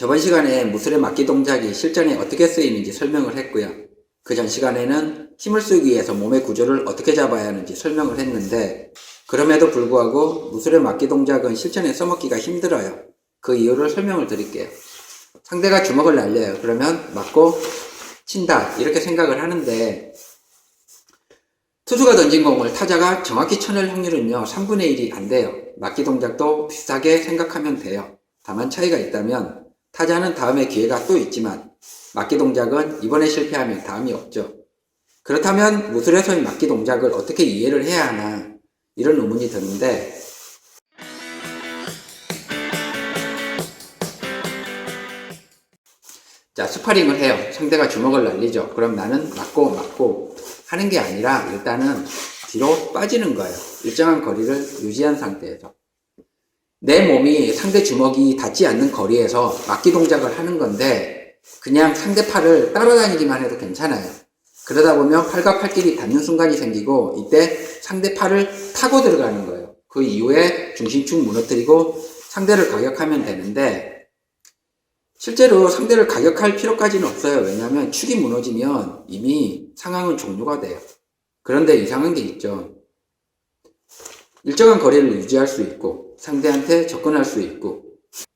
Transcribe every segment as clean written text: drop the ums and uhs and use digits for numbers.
저번 시간에 무술의 막기 동작이 실전에 어떻게 쓰이는지 설명을 했고요. 그 전 시간에는 힘을 쓰기 위해서 몸의 구조를 어떻게 잡아야 하는지 설명을 했는데, 그럼에도 불구하고 무술의 막기 동작은 실전에 써먹기가 힘들어요. 그 이유를 설명을 드릴게요. 상대가 주먹을 날려요. 그러면 맞고 친다 이렇게 생각을 하는데, 투수가 던진 공을 타자가 정확히 쳐낼 확률은요 3분의 1이 안 돼요. 막기 동작도 비슷하게 생각하면 돼요. 다만 차이가 있다면 타자는 다음에 기회가 또 있지만 막기 동작은 이번에 실패하면 다음이 없죠. 그렇다면 무술에서의 막기 동작을 어떻게 이해를 해야 하나 이런 의문이 드는데, 자, 스파링을 해요. 상대가 주먹을 날리죠. 그럼 나는 맞고 하는 게 아니라 일단은 뒤로 빠지는 거예요. 일정한 거리를 유지한 상태에서. 내 몸이 상대 주먹이 닿지 않는 거리에서 막기 동작을 하는 건데, 그냥 상대 팔을 따라다니기만 해도 괜찮아요. 그러다 보면 팔과 팔끼리 닿는 순간이 생기고, 이때 상대 팔을 타고 들어가는 거예요. 그 이후에 중심축 무너뜨리고 상대를 가격하면 되는데, 실제로 상대를 가격할 필요까지는 없어요. 왜냐하면 축이 무너지면 이미 상황은 종료가 돼요. 그런데 이상한 게 있죠. 일정한 거리를 유지할 수 있고 상대한테 접근할 수 있고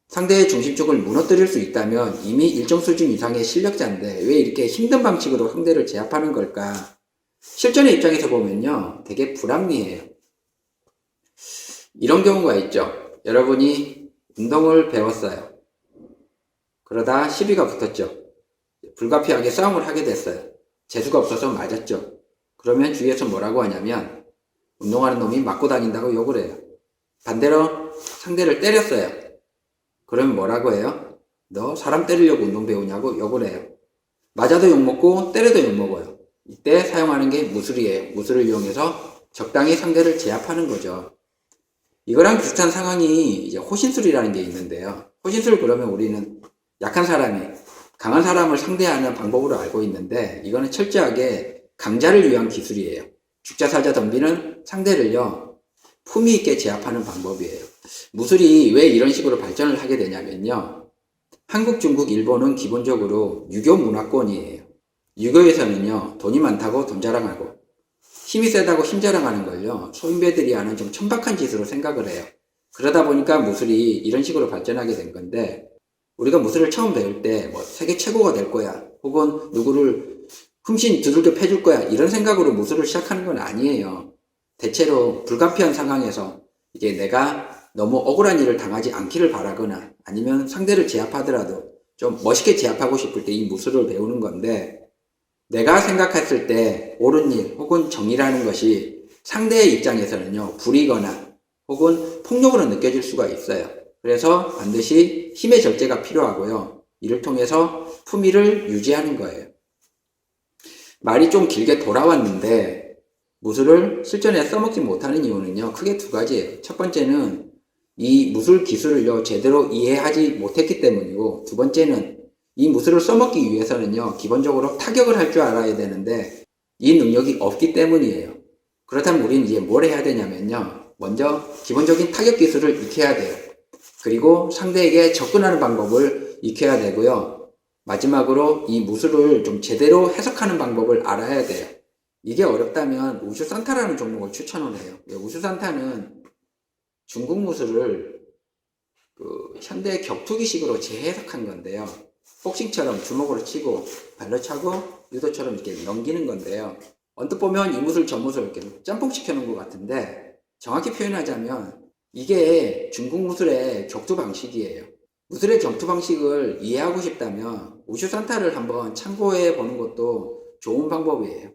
상대의 중심축을 무너뜨릴 수 있다면 이미 일정 수준 이상의 실력자인데 왜 이렇게 힘든 방식으로 상대를 제압하는 걸까? 실전의 입장에서 보면요 되게 불합리해요. 이런 경우가 있죠. 여러분이 운동을 배웠어요. 그러다 시비가 붙었죠. 불가피하게 싸움을 하게 됐어요. 재수가 없어서 맞았죠. 그러면 주위에서 뭐라고 하냐면 운동하는 놈이 맞고 다닌다고 욕을 해요. 반대로 상대를 때렸어요. 그러면 뭐라고 해요? 너 사람 때리려고 운동 배우냐고 욕을 해요. 맞아도 욕먹고 때려도 욕먹어요. 이때 사용하는 게 무술이에요. 무술을 이용해서 적당히 상대를 제압하는 거죠. 이거랑 비슷한 상황이 이제 호신술이라는 게 있는데요. 호신술 그러면 우리는 약한 사람이 강한 사람을 상대하는 방법으로 알고 있는데, 이거는 철저하게 강자를 위한 기술이에요. 죽자사자 덤비는 상대를요 품위 있게 제압하는 방법이에요. 무술이 왜 이런 식으로 발전을 하게 되냐면요, 한국, 중국, 일본은 기본적으로 유교 문화권이에요. 유교에서는요 돈이 많다고 돈 자랑하고 힘이 세다고 힘 자랑하는 걸요 소인배들이 하는 좀 천박한 짓으로 생각을 해요. 그러다 보니까 무술이 이런 식으로 발전하게 된 건데, 우리가 무술을 처음 배울 때 뭐 세계 최고가 될 거야 혹은 누구를 흠씬 두들겨 패줄 거야 이런 생각으로 무술을 시작하는 건 아니에요. 대체로 불가피한 상황에서 이게 내가 너무 억울한 일을 당하지 않기를 바라거나 아니면 상대를 제압하더라도 좀 멋있게 제압하고 싶을 때 이 무술을 배우는 건데, 내가 생각했을 때 옳은 일 혹은 정의라는 것이 상대의 입장에서는요 불이거나 혹은 폭력으로 느껴질 수가 있어요. 그래서 반드시 힘의 절제가 필요하고요. 이를 통해서 품위를 유지하는 거예요. 말이 좀 길게 돌아왔는데, 무술을 실전에 써먹지 못하는 이유는요 크게 두 가지예요. 첫 번째는 이 무술 기술을요 제대로 이해하지 못했기 때문이고, 두 번째는 이 무술을 써먹기 위해서는요 기본적으로 타격을 할 줄 알아야 되는데 이 능력이 없기 때문이에요. 그렇다면 우리는 이제 뭘 해야 되냐면요, 먼저 기본적인 타격 기술을 익혀야 돼요. 그리고 상대에게 접근하는 방법을 익혀야 되고요. 마지막으로 이 무술을 좀 제대로 해석하는 방법을 알아야 돼요. 이게 어렵다면 우슈산타라는 종목을 추천을 해요. 우슈산타는 중국 무술을 현대 격투기식으로 재해석한 건데요. 복싱처럼 주먹으로 치고 발로 차고 유도처럼 이렇게 넘기는 건데요. 언뜻 보면 이 무술 저 무술 이렇게 짬뽕 시켜놓은 것 같은데, 정확히 표현하자면 이게 중국 무술의 격투 방식이에요. 무술의 격투 방식을 이해하고 싶다면 우슈산타를 한번 참고해 보는 것도 좋은 방법이에요.